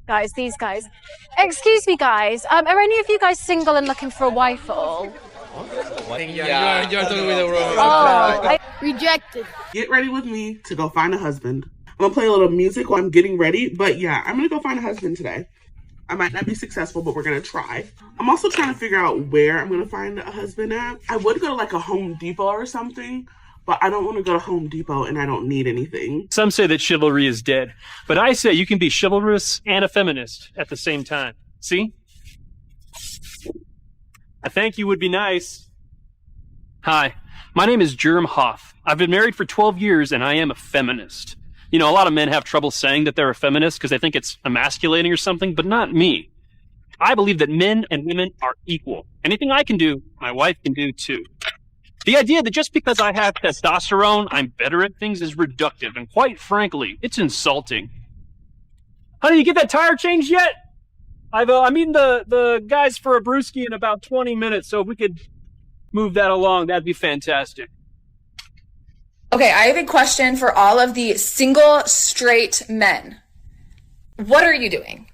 Guys, these guys. Excuse me, guys. Are any of you guys single and looking for a wife at all? You're totally the wrong. Rejected. Get ready with me to go find a husband. I'm gonna play a little music while I'm getting ready, but yeah, I'm gonna go find a husband today. I might not be successful, but we're gonna try. I'm also trying to figure out where I'm gonna find a husband at. I would go to like a Home Depot or something, but I don't want to go to Home Depot and I don't need anything. Some say that chivalry is dead, but I say you can be chivalrous and a feminist at the same time. See? I think you would be nice. Hi, my name is Germ Hoff. I've been married for 12 years and I am a feminist. You know, a lot of men have trouble saying that they're a feminist because they think it's emasculating or something, but not me. I believe that men and women are equal. Anything I can do, my wife can do too. The idea that just because I have testosterone, I'm better at things is reductive, and quite frankly, it's insulting. Honey, you get that tire changed yet? I'm meeting the guys for a brewski in about 20 minutes, so if we could move that along, that'd be fantastic. Okay, I have a question for all of the single straight men. What are you doing?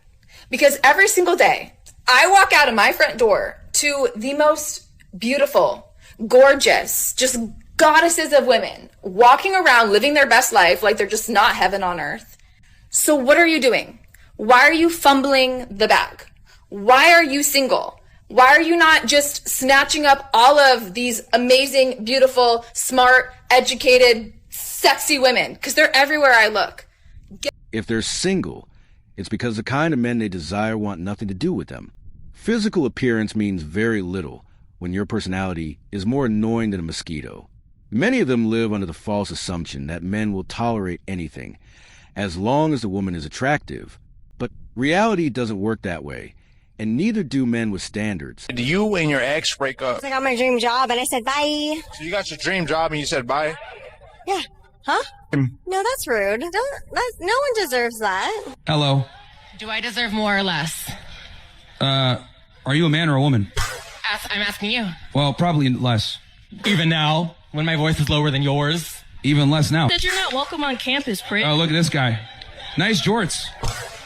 Because every single day, I walk out of my front door to the most beautiful, gorgeous, just goddesses of women walking around living their best life like they're just not heaven on earth. So what are you doing? Why are you fumbling the bag? Why are you single? Why are you not just snatching up all of these amazing, beautiful, smart, educated, sexy women? Because they're everywhere I look. If they're single, it's because the kind of men they desire want nothing to do with them. Physical appearance means very little when your personality is more annoying than a mosquito. Many of them live under the false assumption that men will tolerate anything, as long as the woman is attractive. But reality doesn't work that way, and neither do men with standards. Did you and your ex break up? I got my dream job, and I said bye. So you got your dream job and you said bye? Yeah. Huh? No, that's rude. No one deserves that. Hello. Do I deserve more or less? Are you a man or a woman? I'm asking you. Well, probably less. Even now, when my voice is lower than yours. Even less now. That you're not welcome on campus, prick. Oh, look at this guy. Nice jorts.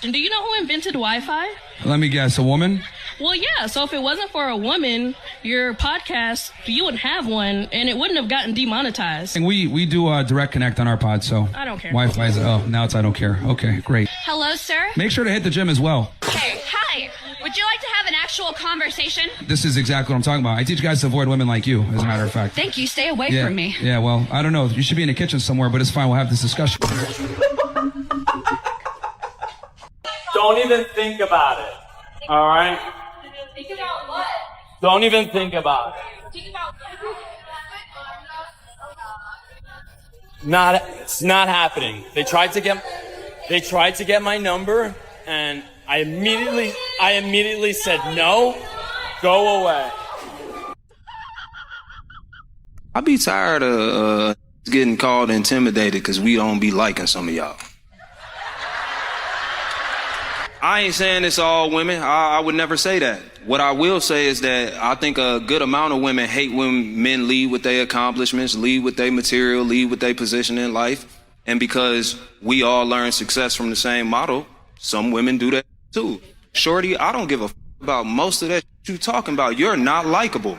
And do you know who invented Wi-Fi? Let me guess, a woman? Well, yeah, so if it wasn't for a woman, your podcast, you wouldn't have one, and it wouldn't have gotten demonetized. And we do direct connect on our pod, so... I don't care. Wi-Fi is... Oh, now it's I don't care. Okay, great. Hello, sir? Make sure to hit the gym as well. Hey, hi. Would you like to have an actual conversation? This is exactly what I'm talking about. I teach guys to avoid women like you, as a matter of fact. Thank you. Stay away Yeah, from me. yeah, well, I don't know. You should be in the kitchen somewhere, but it's fine. We'll have this discussion. Don't even think about it. All right? Think about what? Don't even think about it. Think about It's not happening. They tried to get my number, and I immediately said no. Go away. I be tired of getting called intimidated because we don't be liking some of y'all. I ain't saying it's all women. I would never say that. What I will say is that I think a good amount of women hate when men lead with their accomplishments, lead with their material, lead with their position in life. And because we all learn success from the same model, some women do that too. Shorty, I don't give a about most of that you talking about. You're not likable.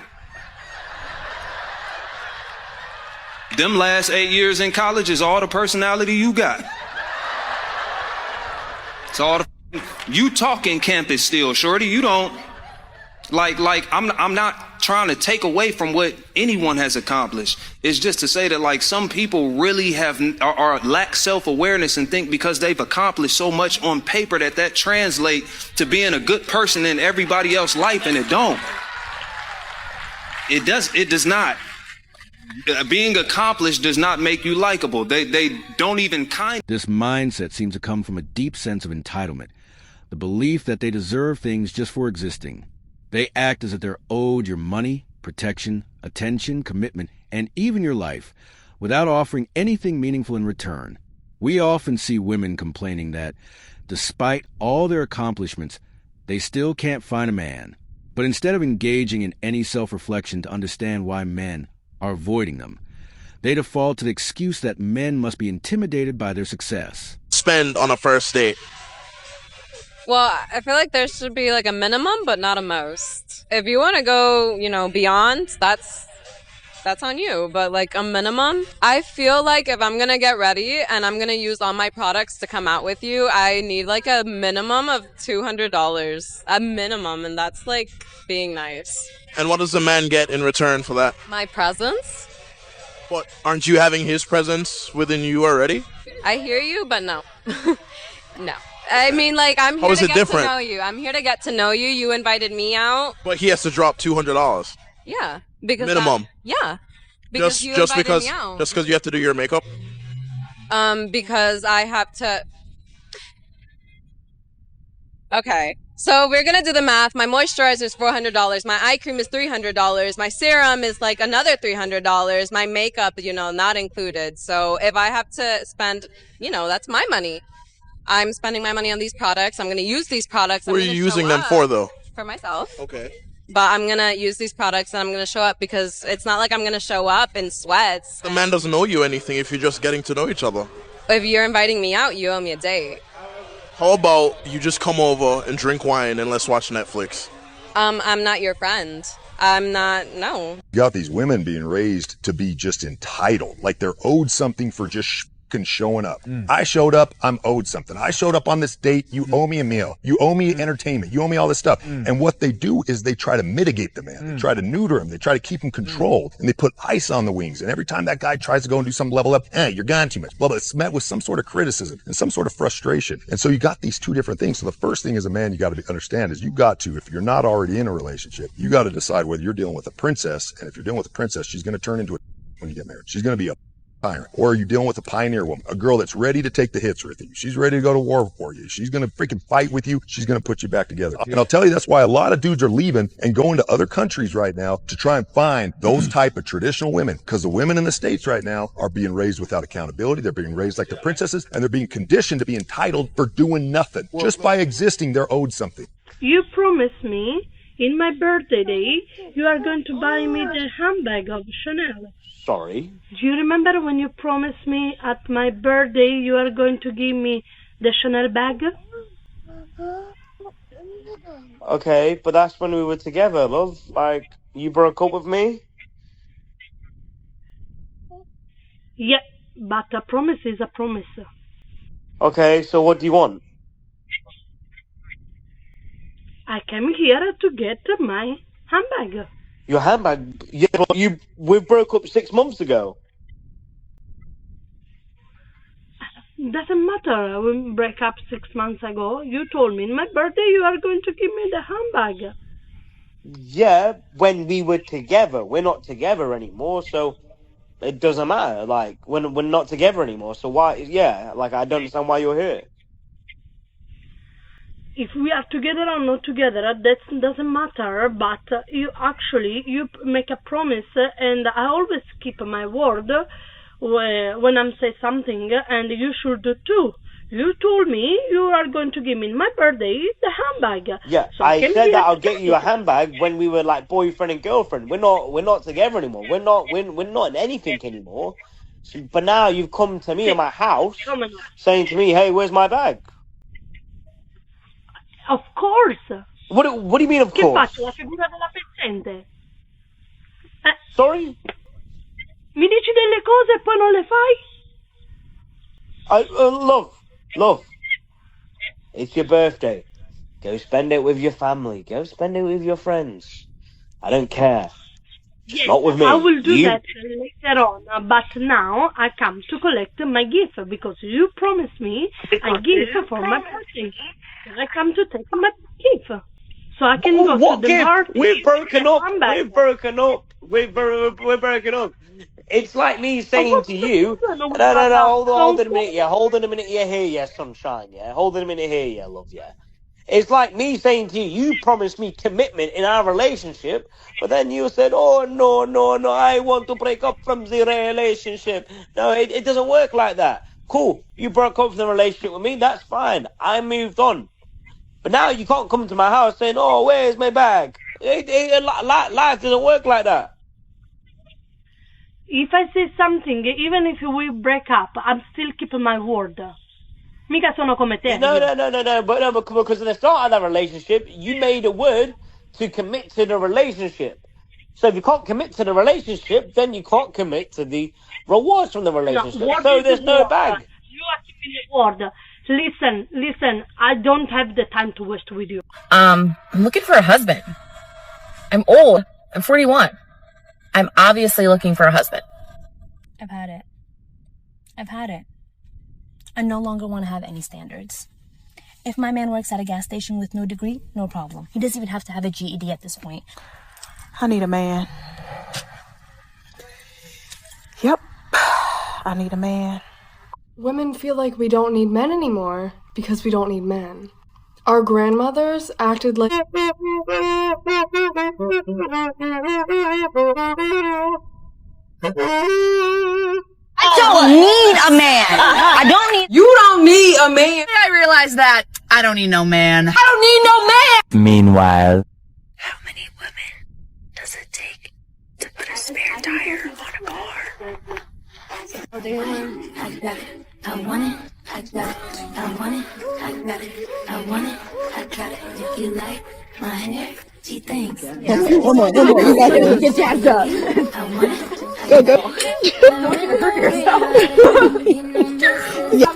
Them last 8 years in college is all the personality you got. It's all the you talking campus still, shorty. You don't like I'm not trying to take away from what anyone has accomplished. It's just to say that like some people really are lack self-awareness and think because they've accomplished so much on paper that translate to being a good person in everybody else's life, and it don't. It does not. Being accomplished does not make you likable. They don't even kind. This mindset seems to come from a deep sense of entitlement, the belief that they deserve things just for existing. They act as if they're owed your money, protection, attention, commitment, and even your life, without offering anything meaningful in return. We often see women complaining that, despite all their accomplishments, they still can't find a man. But instead of engaging in any self-reflection to understand why men are avoiding them, they default to the excuse that men must be intimidated by their success. Spend on a first date. Well, I feel like there should be like a minimum, but not a most. If you want to go, beyond, that's on you. But like a minimum, I feel like if I'm going to get ready and I'm going to use all my products to come out with you, I need like a minimum of $200. A minimum. And that's like being nice. And what does the man get in return for that? My presence? What, aren't you having his presence within you already? I hear you, but no. No. I mean, like, I'm here to get to know you. I'm here to get to know you. You invited me out. But he has to drop $200. Yeah. Because minimum. Yeah. Because you just invited because me out. just because you have to do your makeup? Because I have to. Okay. So we're going to do the math. My moisturizer is $400. My eye cream is $300. My serum is like another $300. My makeup, not included. So if I have to spend, that's my money. I'm spending my money on these products. I'm going to use these products. What are you using them for, though? For myself. Okay. But I'm going to use these products and I'm going to show up because it's not like I'm going to show up in sweats. The man doesn't owe you anything if you're just getting to know each other. If you're inviting me out, you owe me a date. How about you just come over and drink wine and let's watch Netflix? I'm not your friend. I'm not, no. You got these women being raised to be just entitled, like they're owed something for just showing up. I showed up, I'm owed something. I showed up on this date, you owe me a meal. You owe me entertainment. You owe me all this stuff. And what they do is they try to mitigate the man. They try to neuter him. They try to keep him controlled. And they put ice on the wings. And every time that guy tries to go and do some level up, you're gone too much. Blah, blah. It's met with some sort of criticism and some sort of frustration. And so you got these two different things. So the first thing as a man you got to understand is you got to, if you're not already in a relationship, you got to decide whether you're dealing with a princess. And if you're dealing with a princess, she's going to turn into a when you get married. She's going to be a tyrant. Or are you dealing with a pioneer woman, a girl that's ready to take the hits with you? She's ready to go to war for you. She's going to freaking fight with you. She's going to put you back together. And I'll tell you, that's why a lot of dudes are leaving and going to other countries right now to try and find those type of traditional women. Because the women in the States right now are being raised without accountability. They're being raised like the princesses, and they're being conditioned to be entitled for doing nothing. Just by existing, they're owed something. You promised me in my birthday day, you are going to buy me the handbag of Chanel. Sorry? Do you remember when you promised me at my birthday you are going to give me the Chanel bag? Okay, but that's when we were together, love. Like, you broke up with me? Yeah, but a promise is a promise. Okay, so what do you want? I came here to get my handbag. Your handbag? Yeah, but we broke up 6 months ago. Doesn't matter. We break up 6 months ago. You told me in my birthday you are going to give me the handbag. Yeah, when we were together. We're not together anymore, so it doesn't matter. Like, we're not together anymore, so why? Yeah, like, I don't understand why you're here. If we are together or not together, that doesn't matter, but you make a promise, and I always keep my word when I say something, and you should do too. You told me you are going to give me in my birthday the handbag. Yeah, so I said that I'll get you a handbag when we were like boyfriend and girlfriend. We're not together anymore. We're not in anything anymore. So, but now you've come to me in my house saying to me, "Hey, where's my bag?" Of course. What do you mean, of course? Che faccio, la figura della pezzente? Sorry? Mi dici delle cose e poi non le fai? Love. It's your birthday. Go spend it with your family. Go spend it with your friends. I don't care. Yes, not with me. I will do that later on, but now I come to collect my gift because you promised me a gift for my birthday. I come to take my gift. So I can go what to the gift? party. We've broken up. We've broken up. It's like me saying to you, no, hold on a minute, yeah, hold on a minute, yeah, here, yeah, sunshine, yeah, hold on a minute, here, yeah, love, yeah. It's like me saying to you, you promised me commitment in our relationship, but then you said, oh, no, I want to break up from the relationship. No, it doesn't work like that. Cool, you broke up from the relationship with me, that's fine, I moved on. But now you can't come to my house saying, oh, where's my bag? Life doesn't work like that. If I say something, even if we break up, I'm still keeping my word. Mica sono come te. No, because at the start of that relationship, you made a word to commit to the relationship. So if you can't commit to the relationship, then you can't commit to the rewards from the relationship. So there's no bag. You are keeping the word. Listen, I don't have the time to waste with you. I'm looking for a husband. I'm old. I'm 41. I'm obviously looking for a husband. I've had it. I no longer want to have any standards. If my man works at a gas station with no degree, no problem. He doesn't even have to have a GED at this point. I need a man. Yep, I need a man. Women feel like we don't need men anymore because we don't need men. Our grandmothers acted like... I don't need a man. I don't need... You don't need a man. I realized that I don't need no man. I don't need no man. Meanwhile, How many women does it take to put a spare tire on a car? I want it. I got it. I want it. I got it. I want it. I got it. If you like my hair, she thinks. One more. You got it. Get jacked up. I want it. Go. Don't even hurt yourself. Yeah.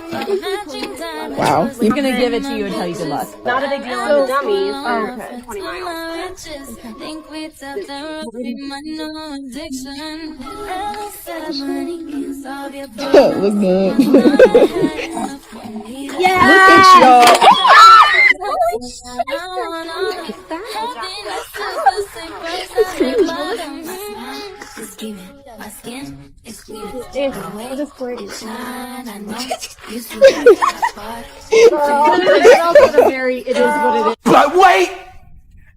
Wow. We're gonna give it to you and tell you good luck. Not a big deal on the dummies. Okay. 20 miles. Look good. Yeah. Look at y'all. My skin is clean. But wait,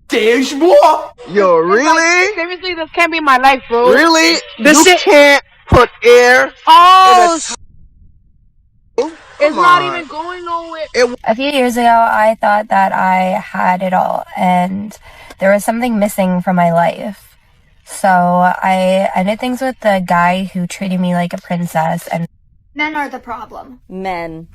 there's more. Yo, really? Seriously, this can't be my life, bro. Really? You can't put air. Oh, It's not even going nowhere. A few years ago, I thought that I had it all, and there was something missing from my life. So I ended things with the guy who treated me like a princess, and Men are the problem. Men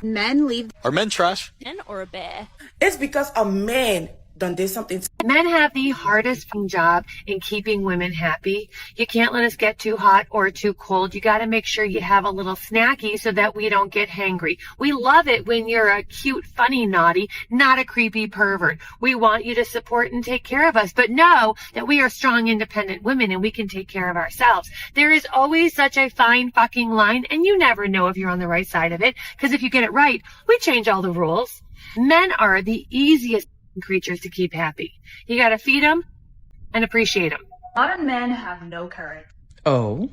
leave. Are men trash? Men or a bear. It's because a man done did something. Men have the hardest job in keeping women happy. You can't let us get too hot or too cold. You got to make sure you have a little snacky so that we don't get hangry. We love it when you're a cute, funny, naughty, not a creepy pervert. We want you to support and take care of us, but know that we are strong, independent women and we can take care of ourselves. There is always such a fine fucking line, and you never know if you're on the right side of it, because if you get it right, we change all the rules. Men are the easiest creatures to keep happy. You gotta feed them and appreciate them. Modern men have no courage. Oh?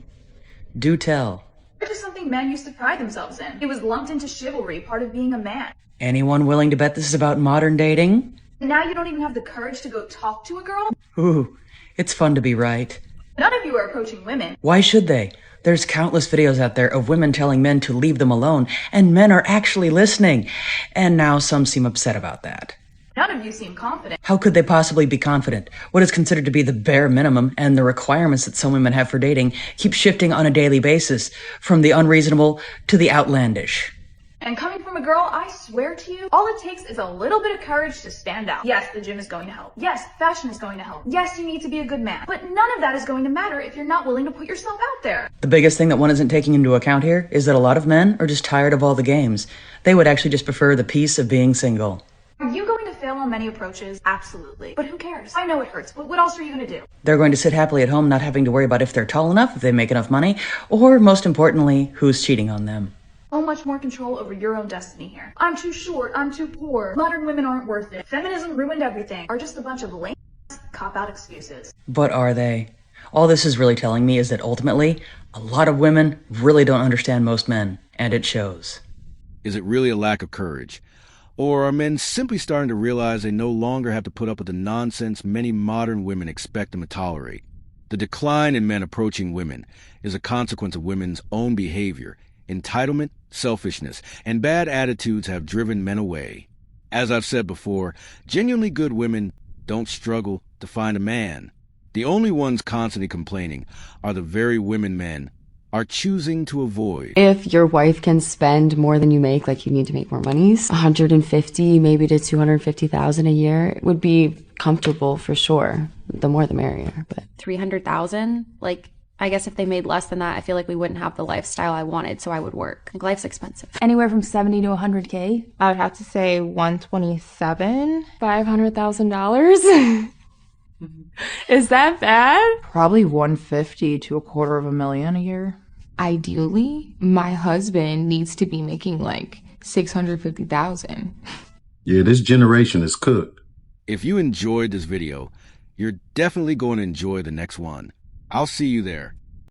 Do tell. Courage is something men used to pride themselves in. It was lumped into chivalry, part of being a man. Anyone willing to bet this is about modern dating? Now you don't even have the courage to go talk to a girl? Ooh, it's fun to be right. None of you are approaching women. Why should they? There's countless videos out there of women telling men to leave them alone, and men are actually listening. And now some seem upset about that. None of you seem confident. How could they possibly be confident? What is considered to be the bare minimum and the requirements that some women have for dating keep shifting on a daily basis, from the unreasonable to the outlandish. And coming from a girl, I swear to you, all it takes is a little bit of courage to stand out. Yes, the gym is going to help. Yes, fashion is going to help. Yes, you need to be a good man. But none of that is going to matter if you're not willing to put yourself out there. The biggest thing that one isn't taking into account here is that a lot of men are just tired of all the games. They would actually just prefer the peace of being single. Are you going to fail on many approaches? Absolutely. But who cares? I know it hurts, but what else are you going to do? They're going to sit happily at home not having to worry about if they're tall enough, if they make enough money, or most importantly, who's cheating on them. So much more control over your own destiny here. I'm too short, I'm too poor, modern women aren't worth it, feminism ruined everything, are just a bunch of lame cop-out excuses. But are they? All this is really telling me is that ultimately, a lot of women really don't understand most men, and it shows. Is it really a lack of courage? Or are men simply starting to realize they no longer have to put up with the nonsense many modern women expect them to tolerate? The decline in men approaching women is a consequence of women's own behavior. Entitlement, selfishness, and bad attitudes have driven men away. As I've said before, genuinely good women don't struggle to find a man. The only ones constantly complaining are the very women men are choosing to avoid. If your wife can spend more than you make, like you need to make more monies, 150 maybe to 250,000 a year would be comfortable for sure. The more the merrier. But 300,000, like I guess if they made less than that, I feel like we wouldn't have the lifestyle I wanted, so I would work. Like life's expensive. Anywhere from 70 to 100K. I would have to say 127. $500,000. Is that bad? Probably 150 to $250,000 a year. Ideally, my husband needs to be making like 650,000. Yeah, this generation is cooked. If you enjoyed this video, you're definitely going to enjoy the next one. I'll see you there.